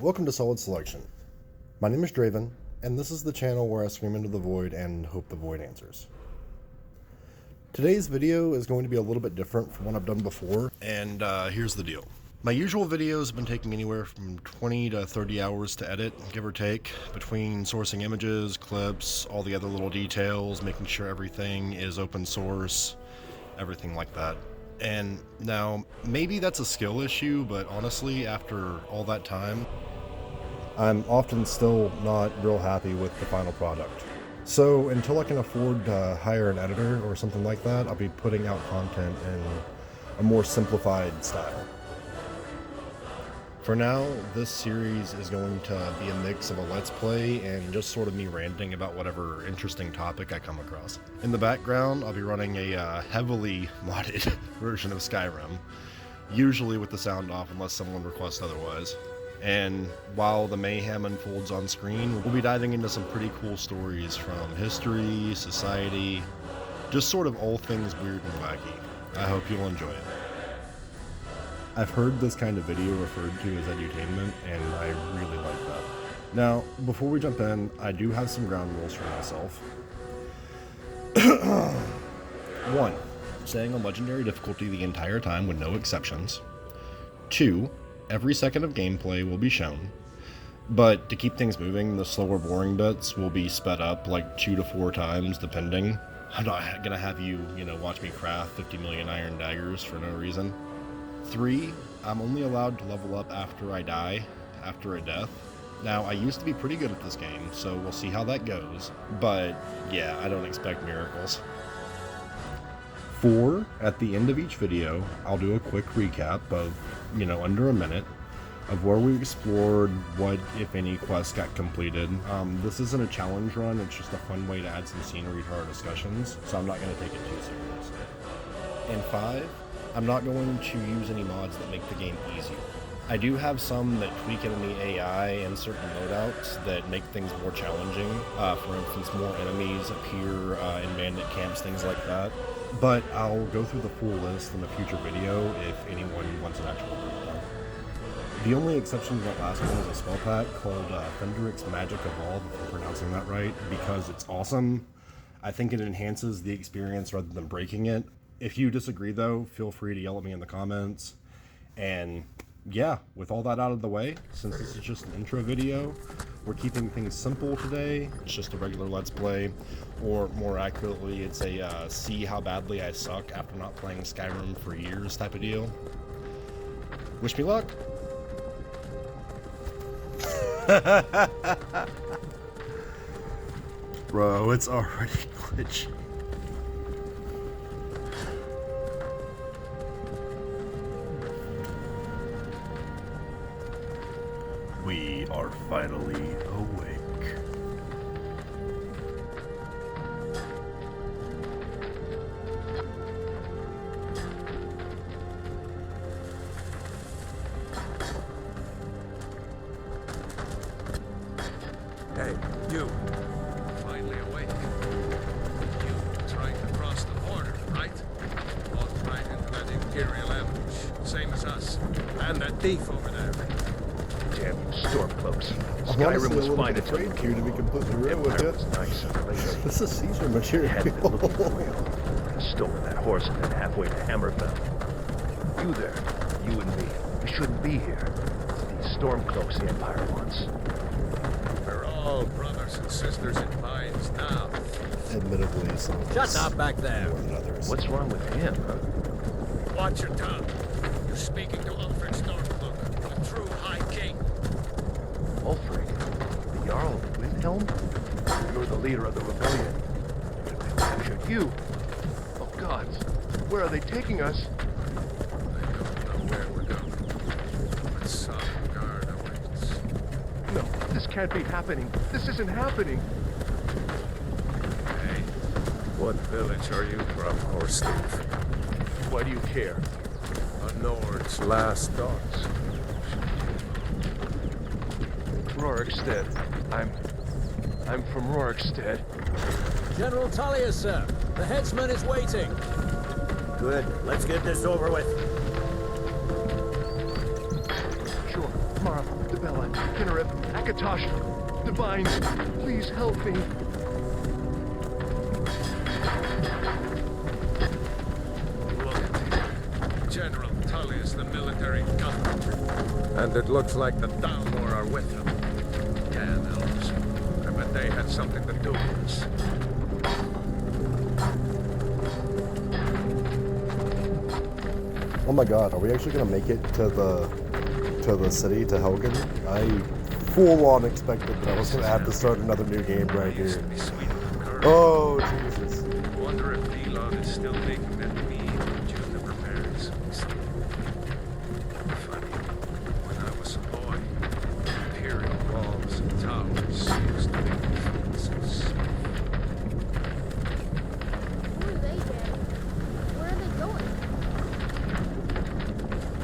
Welcome to Solid Selection. My name is Draven, and this is the channel where I scream into the void and hope the void answers. Today's video is going to be a little bit different from what I've done before, and here's the deal. My usual videos have been taking anywhere from 20 to 30 hours to edit, give or take, between sourcing images, clips, all the other little details, making sure everything is open source, everything like that. And now, maybe that's a skill issue, but honestly, after all that time, I'm often still not real happy with the final product. So until I can afford to hire an editor or something like that, I'll be putting out content in a more simplified style. For now, this series is going to be a mix of a Let's Play and just sort of me ranting about whatever interesting topic I come across. In the background, I'll be running a heavily modded version of Skyrim, usually with the sound off unless someone requests otherwise. And while the mayhem unfolds on screen, we'll be diving into some pretty cool stories from history, society, just sort of all things weird and wacky. I hope you'll enjoy it. I've heard this kind of video referred to as edutainment, and I really like that. Now, before we jump in, I do have some ground rules for myself. 1. Staying on legendary difficulty the entire time with no exceptions. 2. Every second of gameplay will be shown, but to keep things moving, the slower boring bits will be sped up like 2 to 4 times depending. I'm not gonna have you watch me craft 50 million iron daggers for no reason. 3, I'm only allowed to level up after I die, after a death. Now, I used to be pretty good at this game, so we'll see how that goes, but yeah, I don't expect miracles. 4, at the end of each video, I'll do a quick recap of, under a minute, of where we explored, what, if any, quests got completed. This isn't a challenge run, it's just a fun way to add some scenery to our discussions, so I'm not going to take it too seriously. And 5, I'm not going to use any mods that make the game easier. I do have some that tweak enemy AI and certain loadouts that make things more challenging. For instance, more enemies appear in bandit camps, things like that. But I'll go through the full list in a future video if anyone wants an actual breakdown. The only exception to that last one is a spell pack called Fenderic's Magic Evolve, if I'm pronouncing that right, because it's awesome. I think it enhances the experience rather than breaking it. If you disagree, though, feel free to yell at me in the comments. And yeah, with all that out of the way, since this is just an intro video, we're keeping things simple today. It's just a regular Let's Play, or more accurately, it's a see how badly I suck after not playing Skyrim for years type of deal. Wish me luck! Bro, it's already glitchy. We are finally awake. Hey, you. Finally awake. You trying to cross the border, right? Walked right into that Imperial ambush, same as us. And that thief over there. Damn you, Stormcloaks. Skyrim was fine until you came. To be completely real with Empire you. was nice and lazy. This is Caesar material. Hadn't been looking for you. Stolen that horse and then halfway to Hammerfell. You there, you and me. We shouldn't be here. These Stormcloaks the Empire wants. We're all brothers and sisters in binds now. Admittedly, some of Shut us up back there. more than others. What's wrong with him, huh? Watch your tongue. You're speaking to Ulfric Stormcloak, the true High King. Ulfric? The Jarl of Windhelm? You're the leader of the rebellion. They captured you. Oh gods, where are they taking us? I don't know where we're going. But some guard awaits. No, this can't be happening. This isn't happening. Hey, what village are you from, horse thief? Why do you care? A Nord's last thoughts. Rorikstead. I'm from Rorikstead. General Tullius, sir. The headsman is waiting. Good. Let's get this over with. Sure, Mara, Bella, Kinnereth, Akatosh, Divines, please help me. Look at him. General Tullius, the military governor. And it looks like the Dalmor are with him. Damn elves. I bet they had something to do with this. Oh my god, are we actually gonna make it to the city, to Helgen? I full on expected that I was gonna have to start another new game right here. Oh Jesus. I wonder if Elon is still making that mean juice that repairs. Funny. When I was a boy, Imperial walls and towers used to make me feel so small. Who are they, Dad? Where are they going?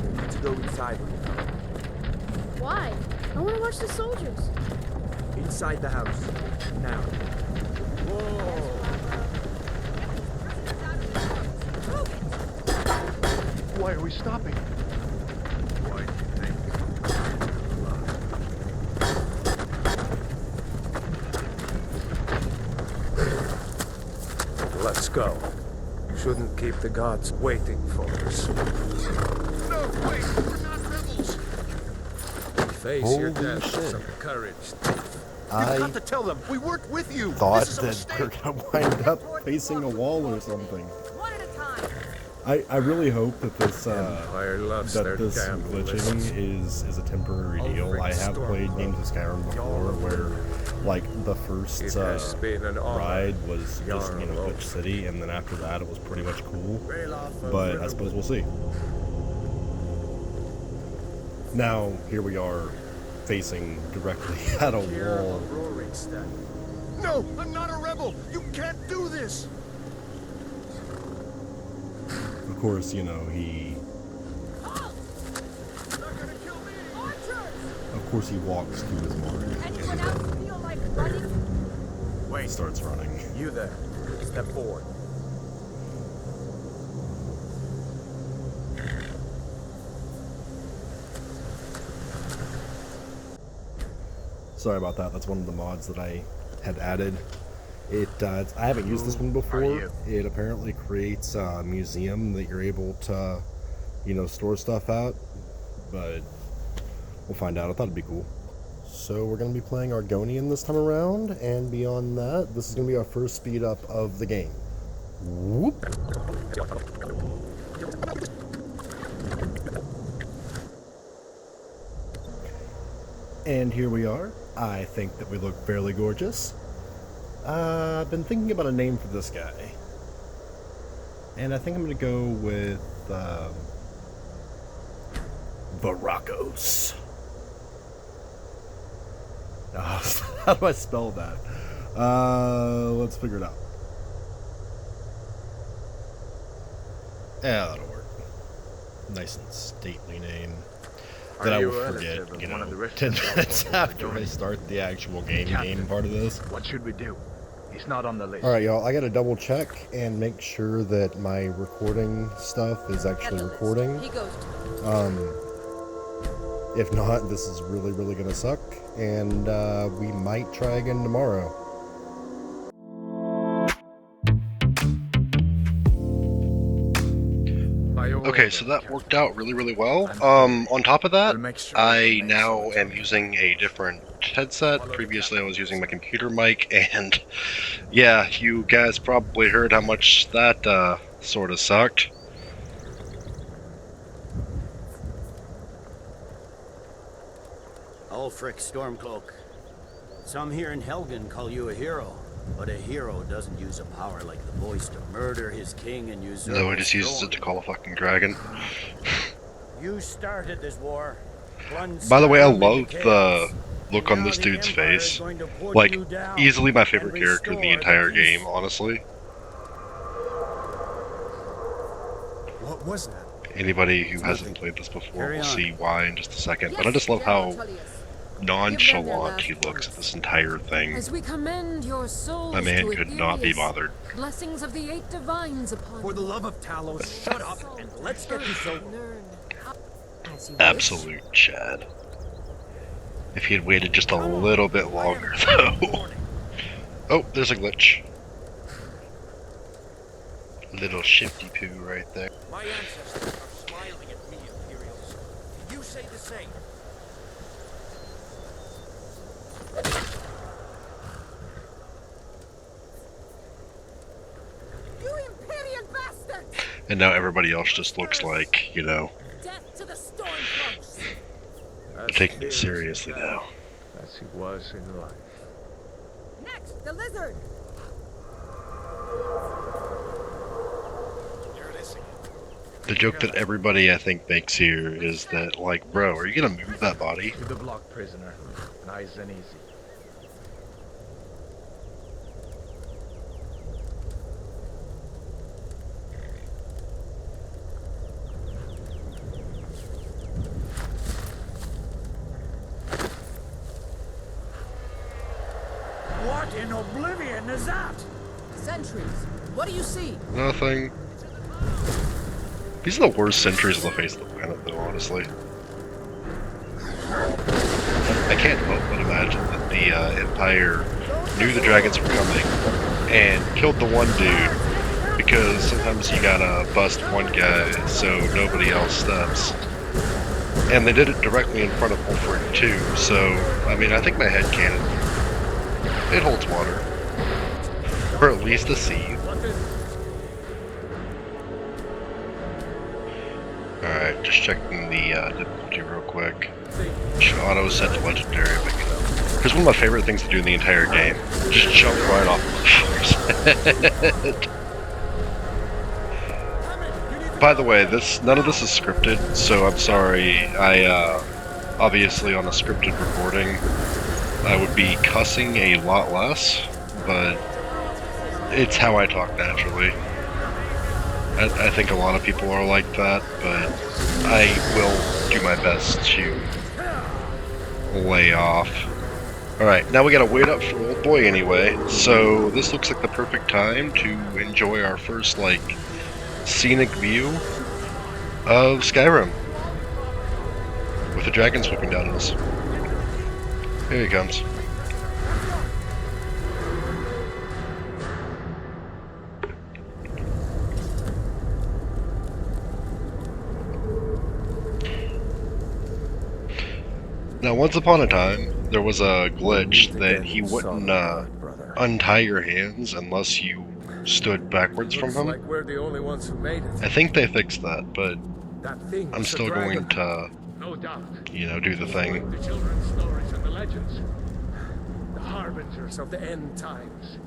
We need to go inside. Why? I want to watch the soldiers. Inside the house. Now. Why are we stopping? Why do you think? Let's go. Shouldn't keep the gods waiting for us. No, wait! We're not rebels! Face your Holy death shit. some courage. I You've got to tell them we weren't with you. thought This is a that we're mistake. gonna wind up facing a wall or something. One at a time. I really hope that this Empire loves their damn glitching lists. is a temporary deal. I have played games of Skyrim before where like the first It has been an honor, ride was just Jarl glitch Oak. city, and then after that it was pretty much cool. But I suppose we'll see. Now here we are facing directly at a wall. No, I'm not a rebel. You can't do this. Of course, you know, he he walks to his mark Anyone else feel like running? and starts running. You there. Step forward. Sorry about that. That's one of the mods that I had added. I haven't used this one before. It apparently creates a museum that you're able to, you know, store stuff at. But we'll find out. I thought it'd be cool. So we're going to be playing Argonian this time around, and beyond that, this is going to be our first speed up of the game. Whoop. And here we are. I think that we look fairly gorgeous. I've been thinking about a name for this guy. And I think I'm going to go with Varacos. How do I spell that? Let's figure it out. Yeah, that'll work. Nice and stately name. That I will forget, you know, 10 minutes after I start the actual game part of this. What should we do? He's not on the list. Alright, y'all, I gotta double check and make sure that my recording stuff is actually recording. He goes. If not, this is really, really gonna suck, and we might try again tomorrow. Okay, so that worked out really, really well. On top of that, I now am using a different headset. Previously, I was using my computer mic, and yeah, you guys probably heard how much that sort of sucked. Ulfric Stormcloak. Some here in Helgen call you a hero, but a hero doesn't use a power like the voice to murder his king and usurp No, he his just uses throne. it to call a fucking dragon. You started this war. By the way, I Plunged love into the chaos. look on Now this the dude's Empire is face. going to put Like, you down easily my and favorite character in the restore entire peace. game, honestly. What was that? Anybody who hasn't played this before Carry will on. see why in just a second, but I just love how nonchalant he looks at this entire thing. As we commend your souls My man to could not be Aetherius, bothered. blessings of the eight divines upon For the you. love of Talos, shut up and let's get you so. Learn as you wish. Absolute Chad. If he had waited just a little bit longer, though. Oh, there's a glitch. Little shifty poo right there. My ancestors are smiling at me, Imperials. You say the same. You Imperial bastards! And now everybody else just looks like, you know, Death to the Stormcloaks! they're taking it seriously now. As he was in life. Next, the lizard! The joke that everybody, I think, makes here is that, like, bro, are you gonna move that body? To the block, prisoner. Nice and easy. What in oblivion is that? Sentries, what do you see? Nothing. These are the worst sentries on the face of the planet, though, honestly. I can't help but imagine that the Empire knew the dragons were coming and killed the one dude, because sometimes you gotta bust one guy so nobody else steps. And they did it directly in front of Ulfric too, so, I mean, I think my headcanon, it holds water. Or at least a seed. Alright, just checking the difficulty real quick. Should auto set to legendary. Here's one of my favorite things to do in the entire game. Just jump right off the floor. By the way, none of this is scripted, so I'm sorry. Obviously on a scripted recording, I would be cussing a lot less, but it's how I talk naturally. I think a lot of people are like that, but I will do my best to lay off. Alright, now we gotta wait up for old boy anyway, so this looks like the perfect time to enjoy our first, like, scenic view of Skyrim. With the dragon swooping down on us. Here he comes. Now, once upon a time, there was a glitch that he wouldn't untie your hands unless you stood backwards from him. Like we're the only ones who made it. I think they fixed that, but That thing I'm was a still dragon. going to, No doubt. you know, do the thing. The children's stories and the legends. The harbingers of the end times.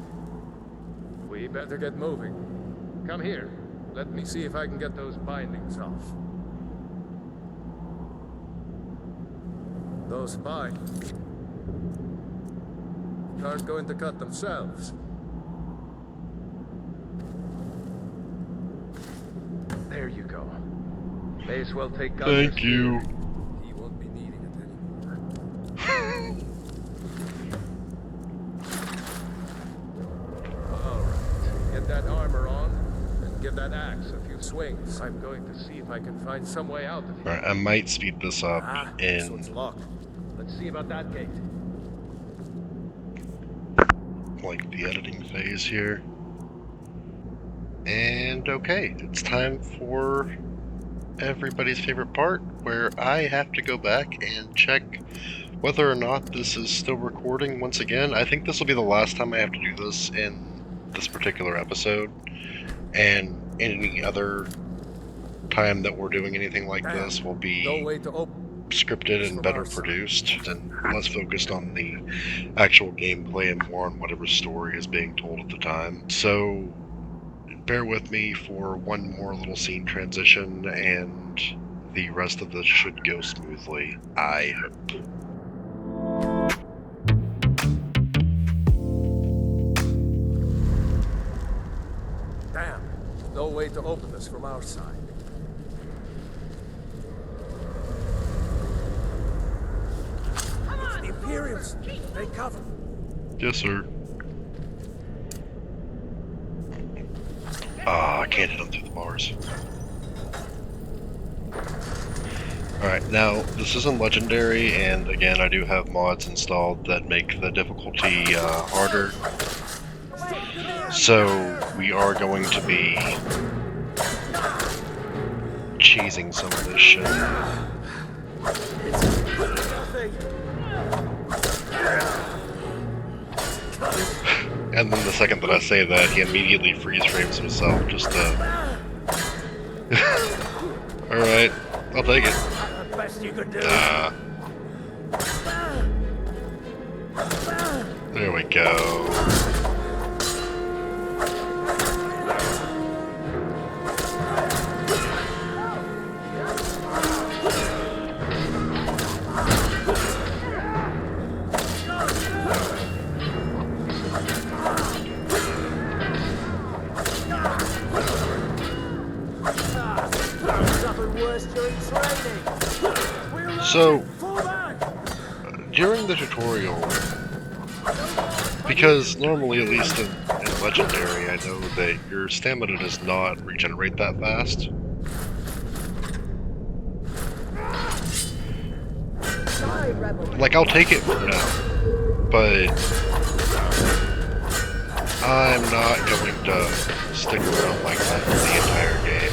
We better get moving. Come here. Let me see if I can get those bindings off. Those spines aren't going to cut themselves. There you go. May as well take Thank you. He won't be needing it anymore. Alright, get that armor on, and give that axe a few swings. I'm going to see if I can find some way out of here. Alright, I might speed this up This one's in, locked. Let's see about that gate. like, the editing phase here. And okay, it's time for everybody's favorite part, where I have to go back and check whether or not this is still recording once again. I think this will be the last time I have to do this in this particular episode, and any other time that we're doing anything like this will be No way to open. scripted and better produced and less focused on the actual gameplay and more on whatever story is being told at the time. So bear with me for one more little scene transition, and the rest of this should go smoothly, I hope. Damn, no way to open this from our side. It's the Imperials. Take cover. Yes, sir. Ah, I can't hit them through the bars. Alright, now this isn't legendary, and again I do have mods installed that make the difficulty harder. So we are going to be cheesing some of this shit. And then the second that I say that, he immediately freeze frames himself just to... Alright, I'll take it. There we go. So, during the tutorial, because normally, at least in Legendary, I know that your stamina does not regenerate that fast. Like, I'll take it for now, but I'm not going to stick around like that for the entire game.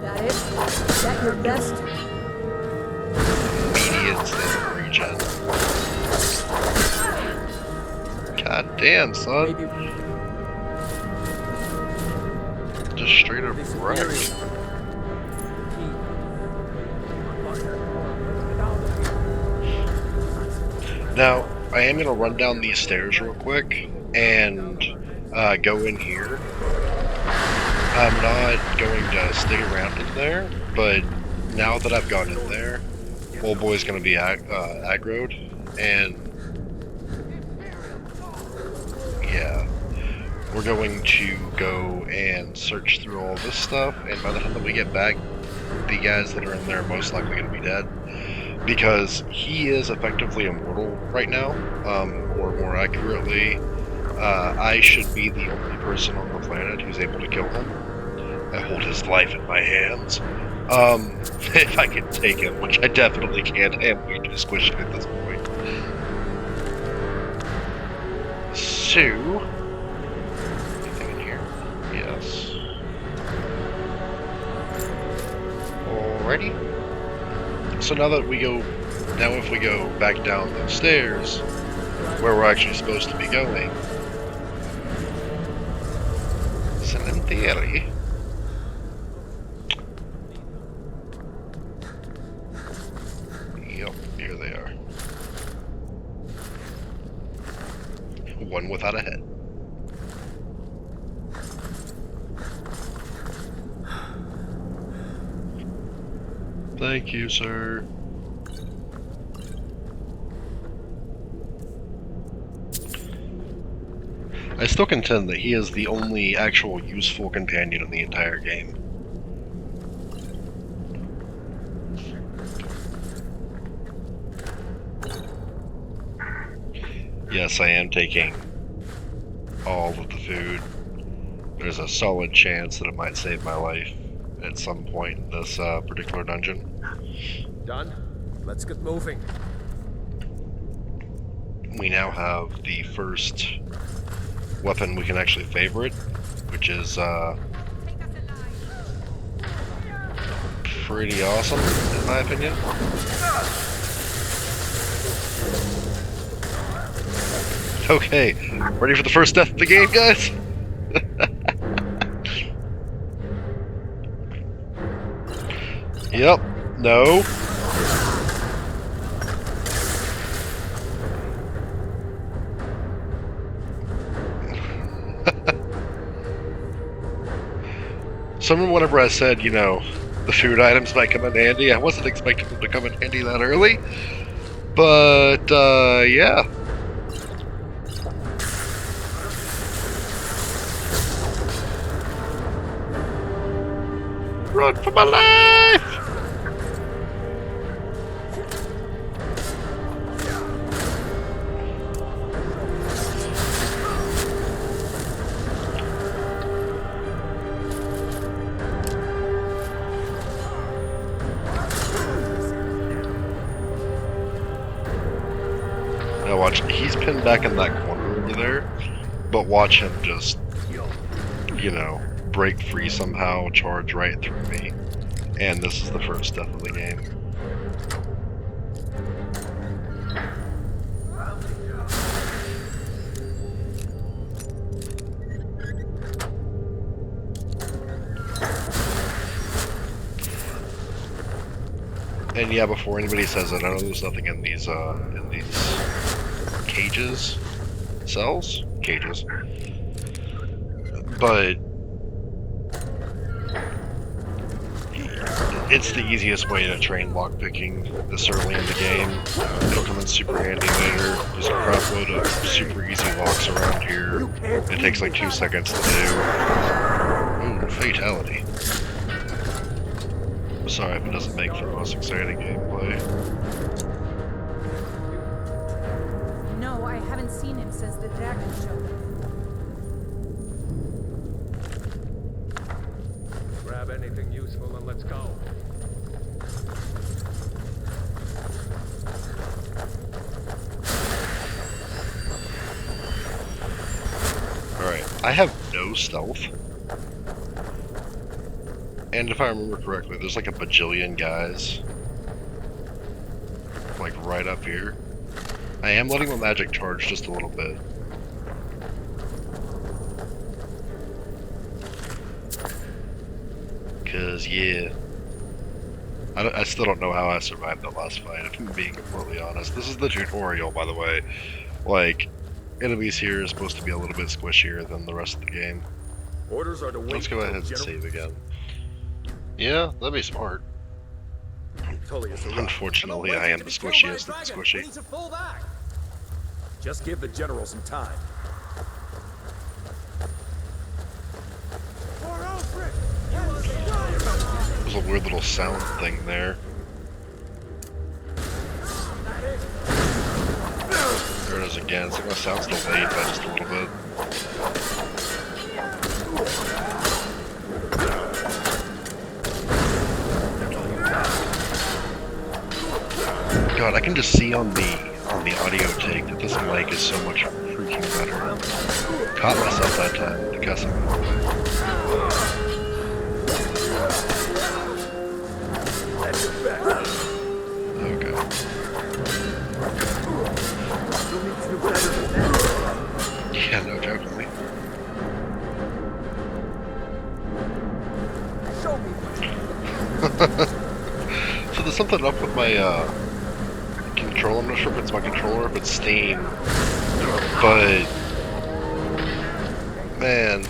That it? Is that your best? Immediate stamina regen. God damn, son. Just straight up wrecked. Now, I am going to run down these stairs real quick and go in here. I'm not going to stick around in there, but now that I've gone in there, old boy's going to be aggroed, and yeah, we're going to go and search through all this stuff, and by the time that we get back, the guys that are in there are most likely going to be dead, because he is effectively immortal right now, or more accurately, I should be the only person on the planet who's able to kill him. I hold his life in my hands. If I can take him, which I definitely can, I am way too squishy at this point. So, anything in here? Yes. Alrighty. So now that we go, if we go back down those stairs, where we're actually supposed to be going, so in theory, yep, here they are. One without a head. Thank you, sir. I still contend that he is the only actual useful companion in the entire game. Yes, I am taking all of the food. There's a solid chance that it might save my life at some point in this particular dungeon. Done? Let's get moving. We now have the first weapon we can actually favorite, which is pretty awesome, in my opinion. Okay, ready for the first death of the game, guys? Yep, no. So remember whenever I said, you know, the food items might come in handy, I wasn't expecting them to come in handy that early. But, yeah. Run for my life! watch. He's pinned back in that corner over there, but watch him just, you know, break free somehow, charge right through me, and this is the first death of the game. And yeah, before anybody says it, I know there's nothing in these cages, cells, cages, but it's the easiest way to train lockpicking this early in the game. It'll come in super handy later. There's a crap load of super easy locks around here. It takes like 2 seconds to do. Ooh, fatality. Sorry if it doesn't make for the most exciting gameplay. No, I haven't seen him since the dragon show. Grab anything useful and let's go. Alright, I have no stealth. And if I remember correctly, there's like a bajillion guys. Like right up here. I am letting my magic charge just a little bit. Cause yeah. I still don't know how I survived that last fight, if I'm being completely honest. This is the tutorial, by the way. Like, enemies here are supposed to be a little bit squishier than the rest of the game. Orders are to wait. Let's go ahead and save again. Yeah, that'd be smart. Unfortunately, I am the squishiest of the squishy. Just give the general some time. There's a weird little sound thing there. There it is again. It's like my sound's delayed by just a little bit. God, I can just see on the audio take that this mic is so much freaking better. Caught myself that time with the cussing. Okay. Yeah, no jokingly. So there's something up with my control. I'm not sure if it's my controller, if it's Steam, but man,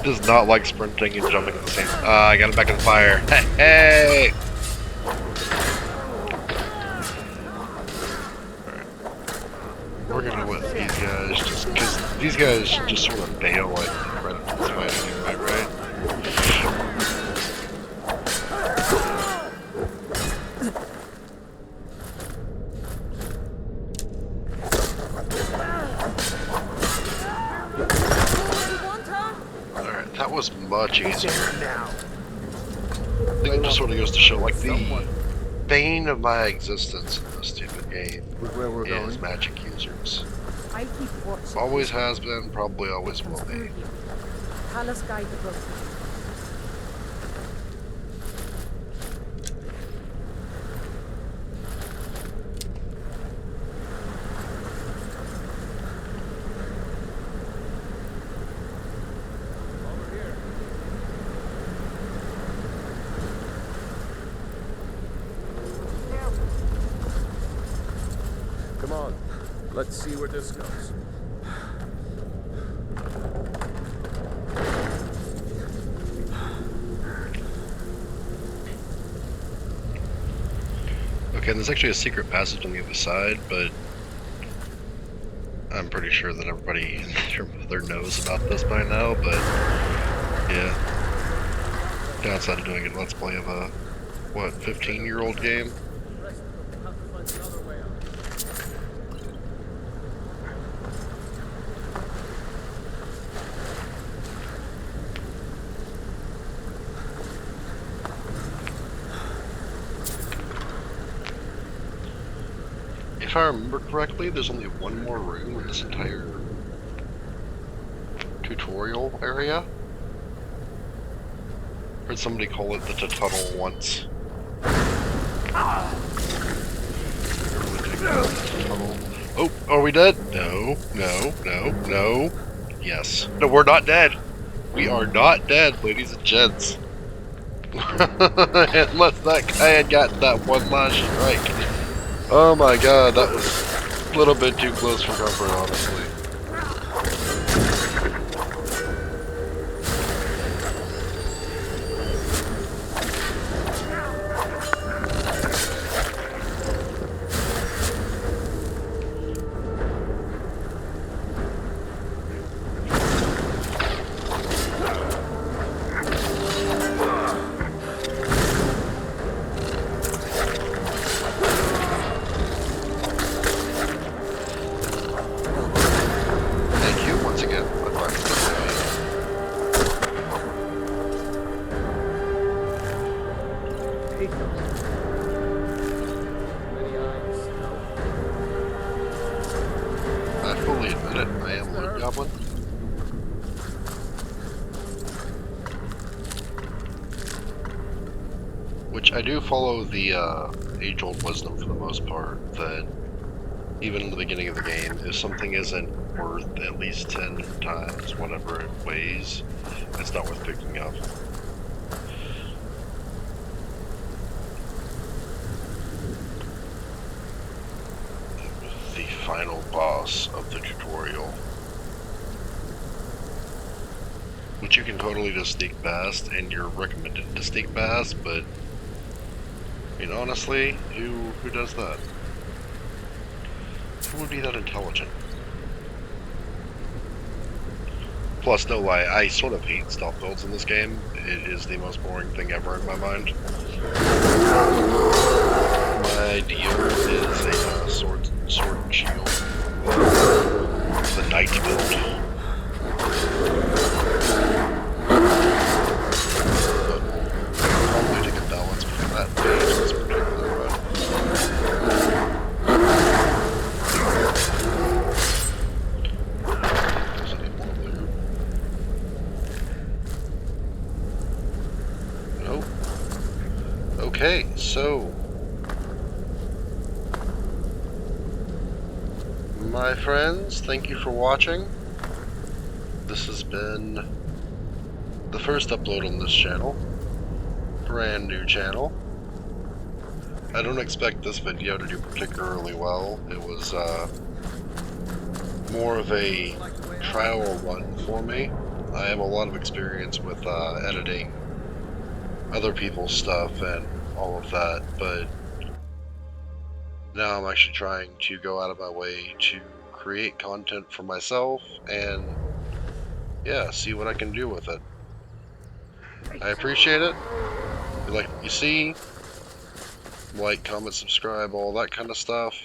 does not like sprinting and jumping at the same time. I got him back in the fire. Hey! Alright. We're gonna let these guys just, because these guys just sort of bail like right up this fight anyway, right? That was much easier. I think it just sort of goes to show, like, the bane of my existence in this stupid game is magic users. Always has been, probably always will be. Palace guide the book. Let's see where this goes. Okay, there's actually a secret passage on the other side, but I'm pretty sure that everybody and their mother knows about this by now, but yeah. Downside of doing a Let's Play of a, what, 15-year-old game? if I remember correctly, there's only one more room in this entire tutorial area. Heard somebody call it the tunnel once. Oh, are we dead? No, no, no, no. Yes. No, we're not dead. We are not dead, ladies and gents. Unless that guy had gotten that one last strike. Oh my god, that was a little bit too close for comfort, honestly. I fully admit it, I am a loot goblin. Which I do follow the age-old wisdom for the most part, that even in the beginning of the game, if something isn't worth at least 10 times whatever it weighs, it's not worth picking up. The final boss of the tutorial, which you can totally just sneak past, and you're recommended to sneak past, but I mean, honestly, who does that? Who would be that intelligent? Plus, no lie, I sort of hate stealth builds in this game. It is the most boring thing ever in my mind. My deer is a sword and shield. The knight build. Probably take a balance between that page and this particular run. There's any more there? Nope. Okay, so my friends, thank you for watching. This has been the first upload on this channel. Brand new channel. I don't expect this video to do particularly well. It was more of a trial run for me. I have a lot of experience with editing other people's stuff and all of that, but now I'm actually trying to go out of my way to create content for myself and, yeah, see what I can do with it. I appreciate it. If you like what you see, like, comment, subscribe, all that kind of stuff.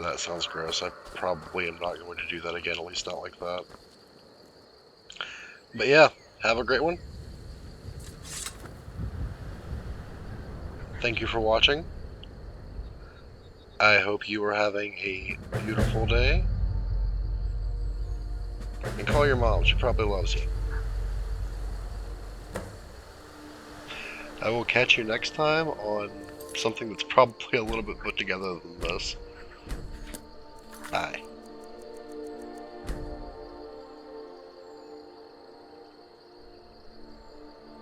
That sounds gross. I probably am not going to do that again, at least not like that. But yeah, have a great one. Thank you for watching. I hope you are having a beautiful day. And call your mom, she probably loves you. I will catch you next time on something that's probably a little bit put together than this. Bye.